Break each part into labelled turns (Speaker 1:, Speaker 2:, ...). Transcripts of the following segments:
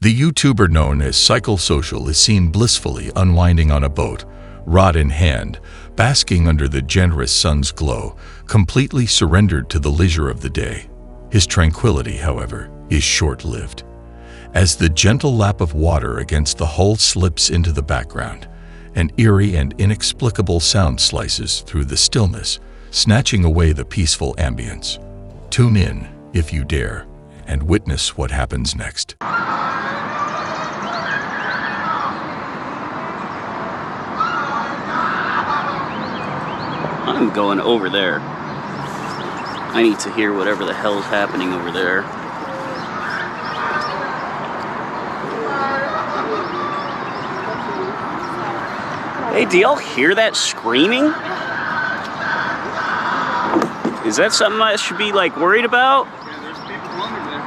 Speaker 1: The YouTuber known as Psychosocial is seen blissfully unwinding on a boat, rod in hand, basking under the generous sun's glow, completely surrendered to the leisure of the day. His tranquility, however, is short-lived. As the gentle lap of water against the hull slips into the background, an eerie and inexplicable sound slices through the stillness, snatching away the peaceful ambience. Tune in, if you dare, and witness what happens next.
Speaker 2: I'm going over there. I need to hear whatever the hell's happening over there. Hey, do y'all hear that screaming? Is that something I should be like worried about?
Speaker 3: Yeah, there's people under there.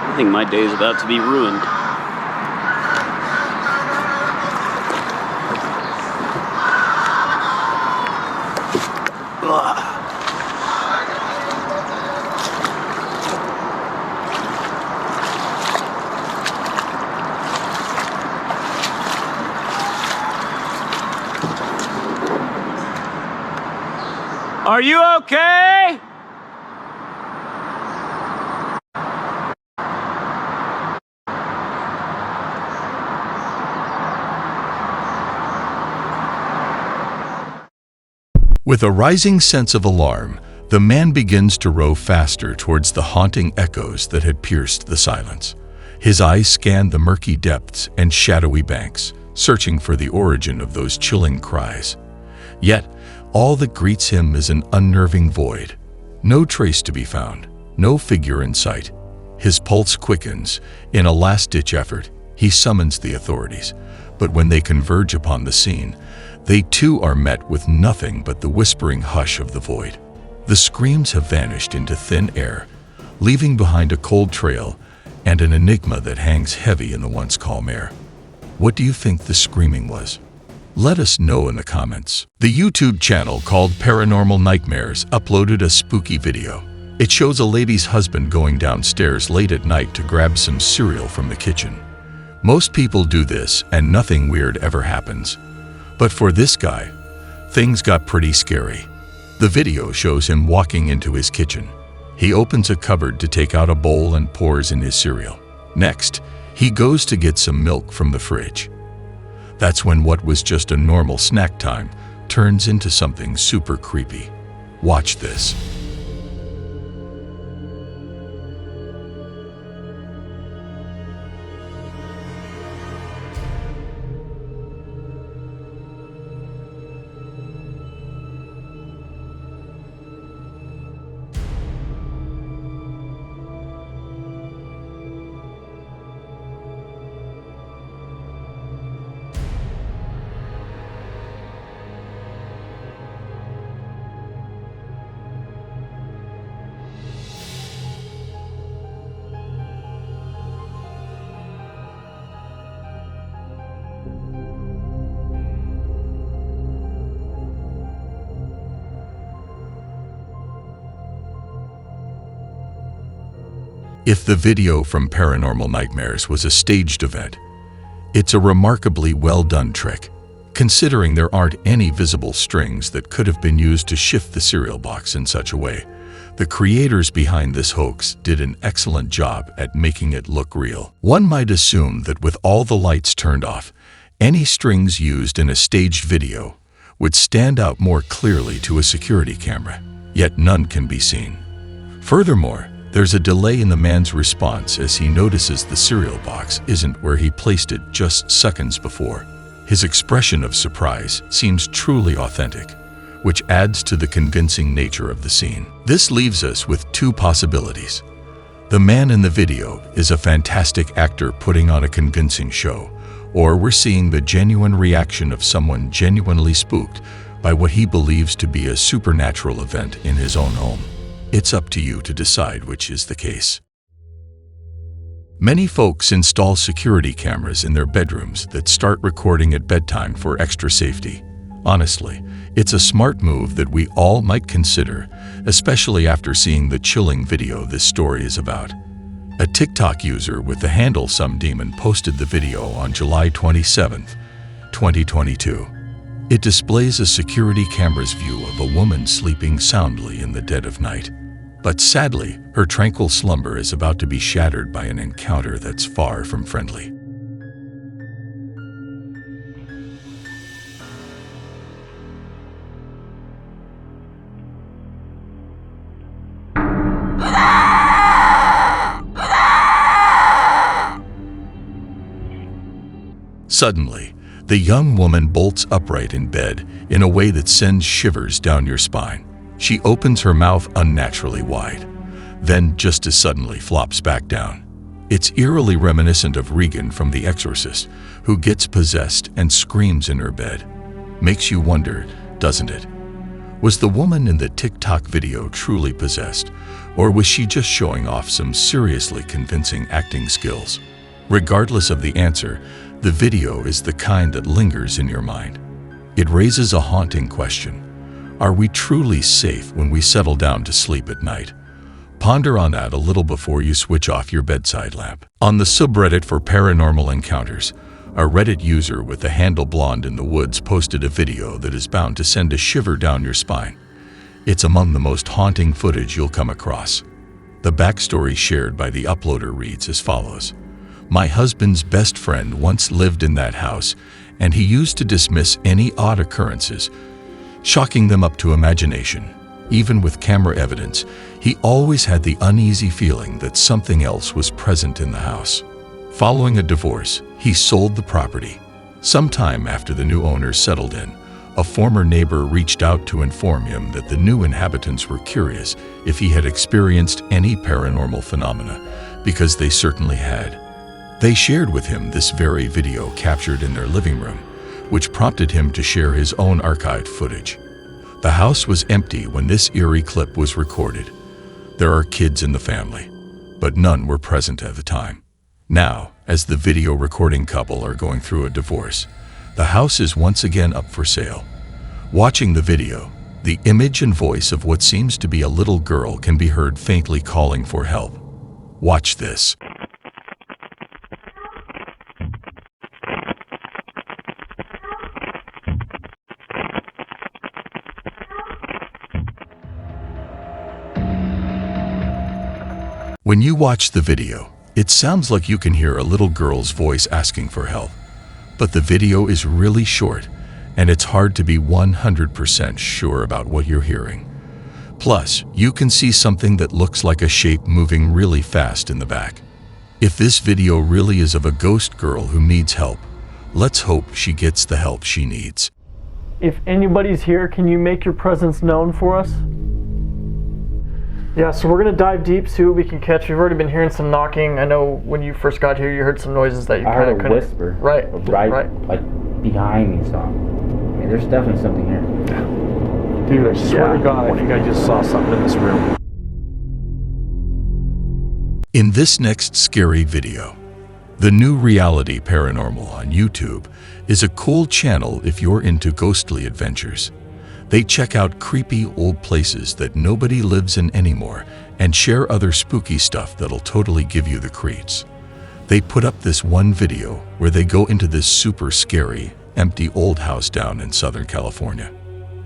Speaker 2: I think my day's about to be ruined. Ugh. Are you okay?
Speaker 1: With a rising sense of alarm, the man begins to row faster towards the haunting echoes that had pierced the silence. His eyes scan the murky depths and shadowy banks, searching for the origin of those chilling cries. Yet, all that greets him is an unnerving void. No trace to be found, no figure in sight. His pulse quickens. In a last-ditch effort, he summons the authorities. But when they converge upon the scene, they too are met with nothing but the whispering hush of the void. The screams have vanished into thin air, leaving behind a cold trail and an enigma that hangs heavy in the once calm air. What do you think the screaming was? Let us know in the comments. The YouTube channel called Paranormal Nightmares uploaded a spooky video. It shows a lady's husband going downstairs late at night to grab some cereal from the kitchen. Most people do this and nothing weird ever happens. But for this guy, things got pretty scary. The video shows him walking into his kitchen. He opens a cupboard to take out a bowl and pours in his cereal. Next, he goes to get some milk from the fridge. That's when what was just a normal snack time turns into something super creepy. Watch this. If the video from Paranormal Nightmares was a staged event, it's a remarkably well-done trick, considering there aren't any visible strings that could have been used to shift the cereal box in such a way. The creators behind this hoax did an excellent job at making it look real. One might assume that with all the lights turned off, any strings used in a staged video would stand out more clearly to a security camera, yet none can be seen. Furthermore, there's a delay in the man's response as he notices the cereal box isn't where he placed it just seconds before. His expression of surprise seems truly authentic, which adds to the convincing nature of the scene. This leaves us with two possibilities. The man in the video is a fantastic actor putting on a convincing show, or we're seeing the genuine reaction of someone genuinely spooked by what he believes to be a supernatural event in his own home. It's up to you to decide which is the case. Many folks install security cameras in their bedrooms that start recording at bedtime for extra safety. Honestly, it's a smart move that we all might consider, especially after seeing the chilling video this story is about. A TikTok user with the handle SomeDemon posted the video on July 27, 2022. It displays a security camera's view of a woman sleeping soundly in the dead of night. But sadly, her tranquil slumber is about to be shattered by an encounter that's far from friendly. Suddenly, the young woman bolts upright in bed in a way that sends shivers down your spine. She opens her mouth unnaturally wide, then just as suddenly flops back down. It's eerily reminiscent of Regan from The Exorcist, who gets possessed and screams in her bed. Makes you wonder, doesn't it? Was the woman in the TikTok video truly possessed, or was she just showing off some seriously convincing acting skills? Regardless of the answer, the video is the kind that lingers in your mind. It raises a haunting question. Are we truly safe when we settle down to sleep at night? Ponder on that a little before you switch off your bedside lamp. On the subreddit for paranormal encounters, a Reddit user with the handle Blonde in the Woods posted a video that is bound to send a shiver down your spine. It's among the most haunting footage you'll come across. The backstory shared by the uploader reads as follows. My husband's best friend once lived in that house, and he used to dismiss any odd occurrences, chalking them up to imagination. Even with camera evidence, he always had the uneasy feeling that something else was present in the house. Following a divorce, he sold the property. Sometime after the new owners settled in, a former neighbor reached out to inform him that the new inhabitants were curious if he had experienced any paranormal phenomena, because they certainly had. They shared with him this very video captured in their living room, which prompted him to share his own archived footage. The house was empty when this eerie clip was recorded. There are kids in the family, but none were present at the time. Now, as the video recording couple are going through a divorce, the house is once again up for sale. Watching the video, the image and voice of what seems to be a little girl can be heard faintly calling for help. Watch this. When you watch the video, it sounds like you can hear a little girl's voice asking for help. But the video is really short, and it's hard to be 100% sure about what you're hearing. Plus, you can see something that looks like a shape moving really fast in the back. If this video really is of a ghost girl who needs help, let's hope she gets the help she needs.
Speaker 3: If anybody's here, can you make your presence known for us? Yeah, so we're going to dive deep, see what we can catch. We've already been hearing some knocking. I know when you first got here, you heard some noises that you kind of couldn't...
Speaker 4: I heard a whisper.
Speaker 3: Right.
Speaker 4: Like, behind me, so... I mean, there's definitely something here.
Speaker 3: Dude, I swear to God, I think I just saw something in this room.
Speaker 1: In this next scary video, the New Reality Paranormal on YouTube is a cool channel if you're into ghostly adventures. They check out creepy old places that nobody lives in anymore and share other spooky stuff that'll totally give you the creeps. They put up this one video where they go into this super scary, empty old house down in Southern California.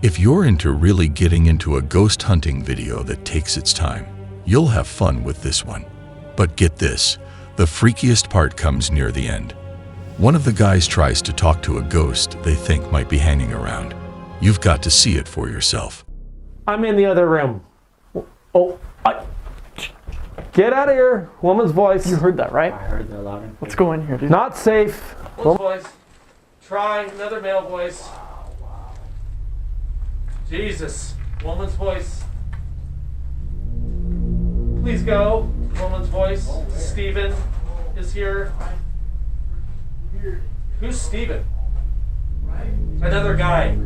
Speaker 1: If you're into really getting into a ghost hunting video that takes its time, you'll have fun with this one. But get this, the freakiest part comes near the end. One of the guys tries to talk to a ghost they think might be hanging around. You've got to see it for yourself.
Speaker 3: I'm in the other room. Oh,
Speaker 5: Get out of here. Woman's voice.
Speaker 3: You heard that, right?
Speaker 4: I heard the loud.
Speaker 3: Let's go in here, dude.
Speaker 5: Not safe. Woman's voice. Try another male voice. Jesus. Woman's voice. Please go. Woman's voice. Steven is here. Who's Steven? Another guy.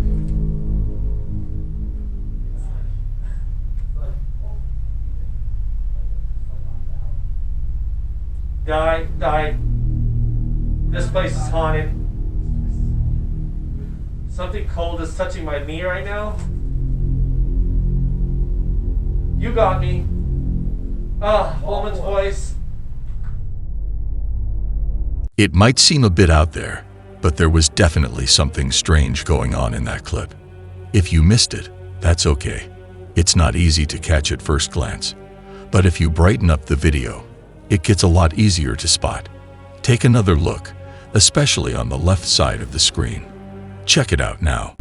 Speaker 5: Die. This place is haunted. Something cold is touching my knee right now. You got me. Woman's voice.
Speaker 1: It might seem a bit out there, but there was definitely something strange going on in that clip. If you missed it, that's okay. It's not easy to catch at first glance. But if you brighten up the video, it gets a lot easier to spot. Take another look, especially on the left side of the screen. Check it out now.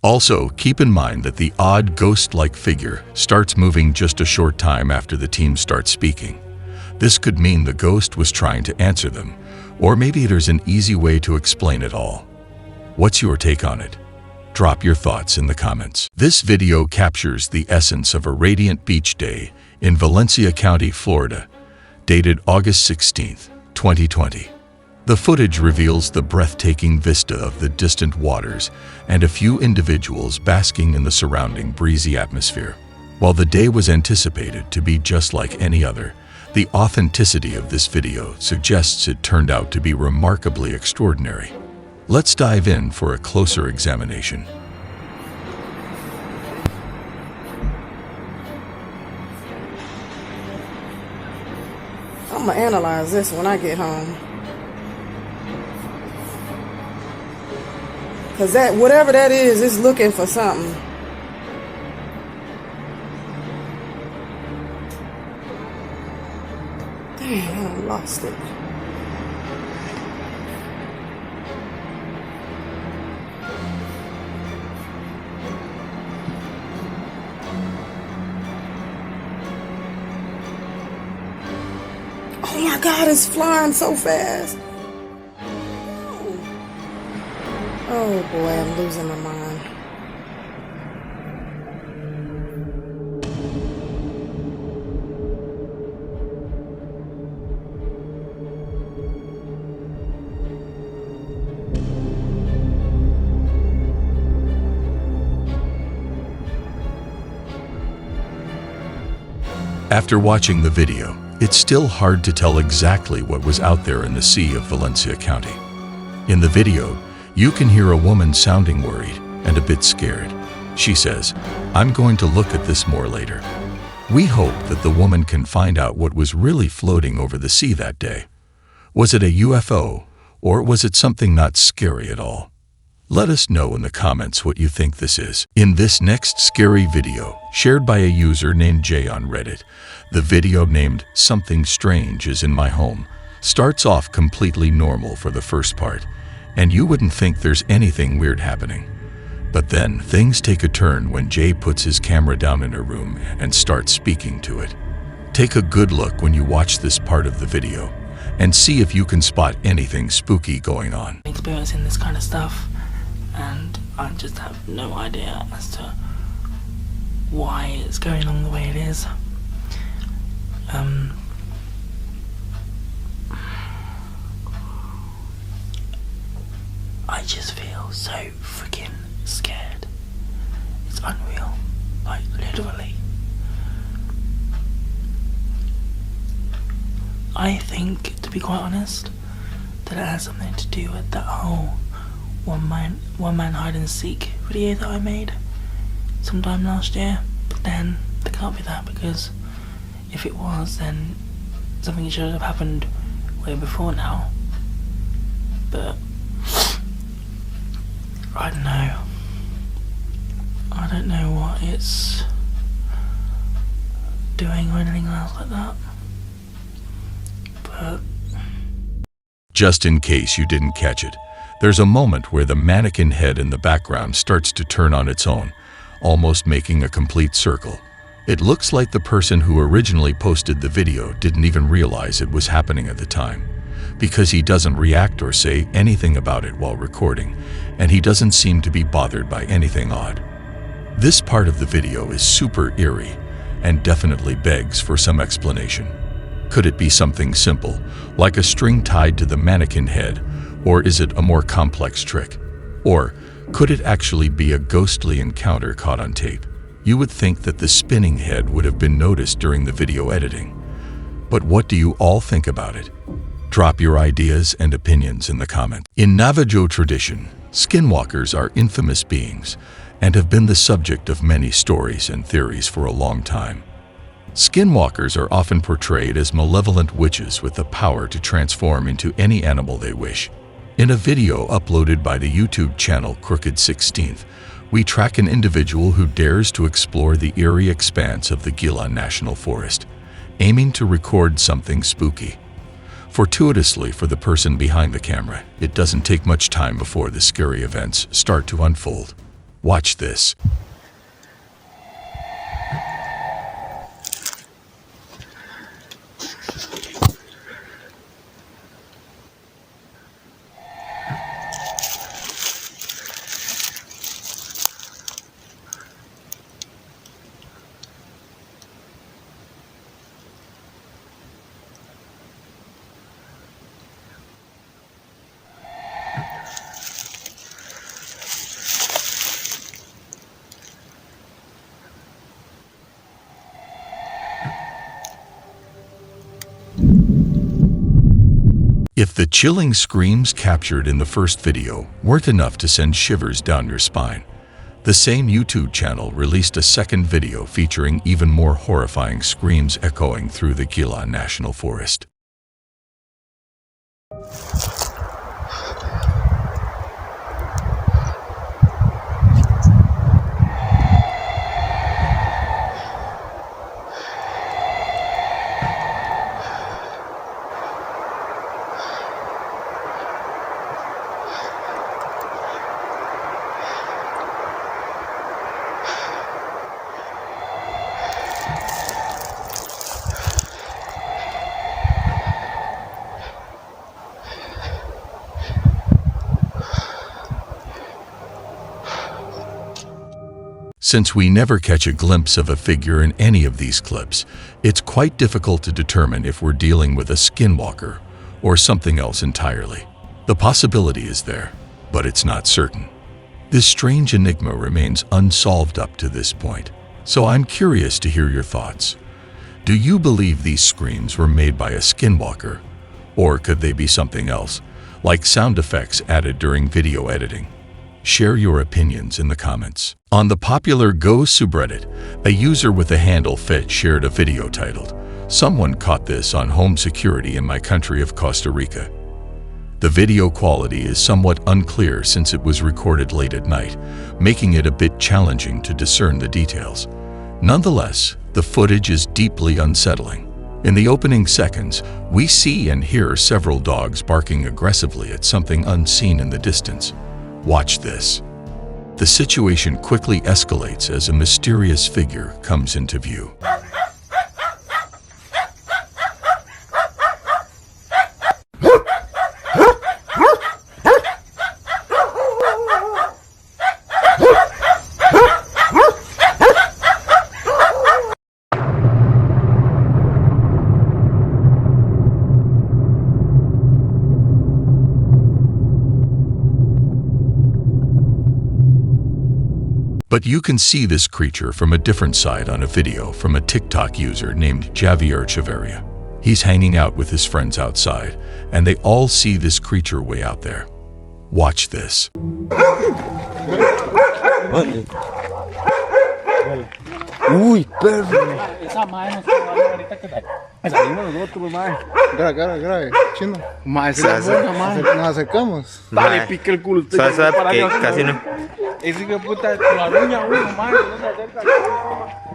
Speaker 1: Also, keep in mind that the odd ghost-like figure starts moving just a short time after the team starts speaking. This could mean the ghost was trying to answer them, or maybe there's an easy way to explain it all. What's your take on it? Drop your thoughts in the comments. This video captures the essence of a radiant beach day in Valencia County, Florida, dated August 16, 2020. The footage reveals the breathtaking vista of the distant waters and a few individuals basking in the surrounding breezy atmosphere. While the day was anticipated to be just like any other, the authenticity of this video suggests it turned out to be remarkably extraordinary. Let's dive in for a closer examination.
Speaker 6: I'm gonna analyze this when I get home. Cause that, whatever that is looking for something. Damn, I lost it. Oh my God, it's flying so fast. Oh boy, I'm losing my mind.
Speaker 1: After watching the video, it's still hard to tell exactly what was out there in the sea of Valencia County. In the video, you can hear a woman sounding worried and a bit scared. She says, "I'm going to look at this more later." We hope that the woman can find out what was really floating over the sea that day. Was it a UFO, or was it something not scary at all? Let us know in the comments what you think this is. In this next scary video, shared by a user named Jay on Reddit, the video named "Something Strange is in My Home" starts off completely normal for the first part, and you wouldn't think there's anything weird happening. But then things take a turn when Jay puts his camera down in her room and starts speaking to it. Take a good look when you watch this part of the video and see if you can spot anything spooky going on.
Speaker 7: Experiencing this kind of stuff, and I just have no idea as to why it's going on the way it is. I just feel so freaking scared. It's unreal, like literally. I think, to be quite honest, that it has something to do with that whole one man hide and seek video that I made sometime last year. But then it can't be that, because if it was, then something should have happened way before now. But I don't know. don't know what it's doing or anything else like that. But
Speaker 1: Just in case you didn't catch it, there's a moment where the mannequin head in the background starts to turn on its own, almost making a complete circle. It looks like the person who originally posted the video didn't even realize it was happening at the time, because he doesn't react or say anything about it while recording, and he doesn't seem to be bothered by anything odd. This part of the video is super eerie and definitely begs for some explanation. Could it be something simple, like a string tied to the mannequin head, or is it a more complex trick? Or could it actually be a ghostly encounter caught on tape? You would think that the spinning head would have been noticed during the video editing. But what do you all think about it? Drop your ideas and opinions in the comments. In Navajo tradition, skinwalkers are infamous beings and have been the subject of many stories and theories for a long time. Skinwalkers are often portrayed as malevolent witches with the power to transform into any animal they wish. In a video uploaded by the YouTube channel Crooked 16th, we track an individual who dares to explore the eerie expanse of the Gila National Forest, aiming to record something spooky. Fortuitously for the person behind the camera, it doesn't take much time before the scary events start to unfold. Watch this. If the chilling screams captured in the first video weren't enough to send shivers down your spine, the same YouTube channel released a second video featuring even more horrifying screams echoing through the Gila National Forest. Since we never catch a glimpse of a figure in any of these clips, it's quite difficult to determine if we're dealing with a skinwalker or something else entirely. The possibility is there, but it's not certain. This strange enigma remains unsolved up to this point, so I'm curious to hear your thoughts. Do you believe these screams were made by a skinwalker, or could they be something else, like sound effects added during video editing? Share your opinions in the comments. On the popular Go subreddit, a user with the handle Fit shared a video titled, "Someone caught this on home security in my country of Costa Rica." The video quality is somewhat unclear since it was recorded late at night, making it a bit challenging to discern the details. Nonetheless, the footage is deeply unsettling. In the opening seconds, we see and hear several dogs barking aggressively at something unseen in the distance. Watch this. The situation quickly escalates as a mysterious figure comes into view. But you can see this creature from a different side on a video from a TikTok user named Javier Chavarria. He's hanging out with his friends outside, and they all see this creature way out there. Watch this.
Speaker 8: Uy, perro. Esa madre nos quedó ahorita que salimos nosotros, madre. Grave, chino. Madre, nos acercamos. Dale, pica el culo.
Speaker 9: ¿Sabes que casi no?
Speaker 8: Ese que puta, la uña uno, mae, no se acerca.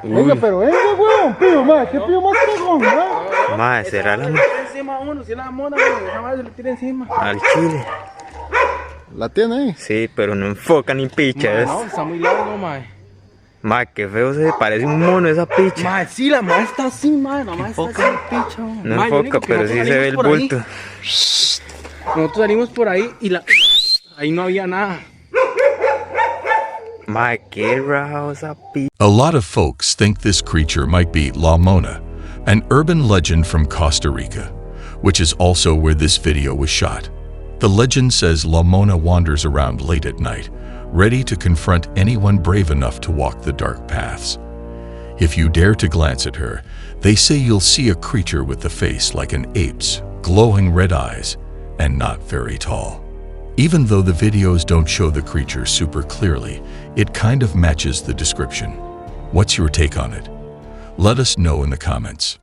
Speaker 8: Venga, pero venga, weón, pillo, mae, ¿qué pillo más cagón, mae?
Speaker 9: Mae, será la...
Speaker 8: Le tira encima a uno, si es la mona, weón, esa madre se le tira encima.
Speaker 9: Al chile.
Speaker 8: ¿La tiene ahí?
Speaker 9: Sí, pero no enfoca ni picha.
Speaker 8: Mae, no, está muy largo, mae.
Speaker 9: Mae, qué feo se parece un mono esa picha.
Speaker 8: Mae, sí, la mae está así, mae, la mae está así, picha.
Speaker 9: No
Speaker 8: Mae, lo
Speaker 9: enfoca,
Speaker 8: único que
Speaker 9: pero
Speaker 8: nosotros
Speaker 9: sí se ve el
Speaker 8: salimos por ahí.
Speaker 9: bulto.
Speaker 8: Nosotros salimos por ahí y ahí no había nada.
Speaker 9: Mae, qué raro esa picha.
Speaker 1: A lot of folks think this creature might be La Mona, an urban legend from Costa Rica, which is also where this video was shot. The legend says La Mona wanders around late at night, ready to confront anyone brave enough to walk the dark paths. If you dare to glance at her, they say you'll see a creature with the face like an ape's, glowing red eyes, and not very tall. Even though the videos don't show the creature super clearly, it kind of matches the description. What's your take on it? Let us know in the comments.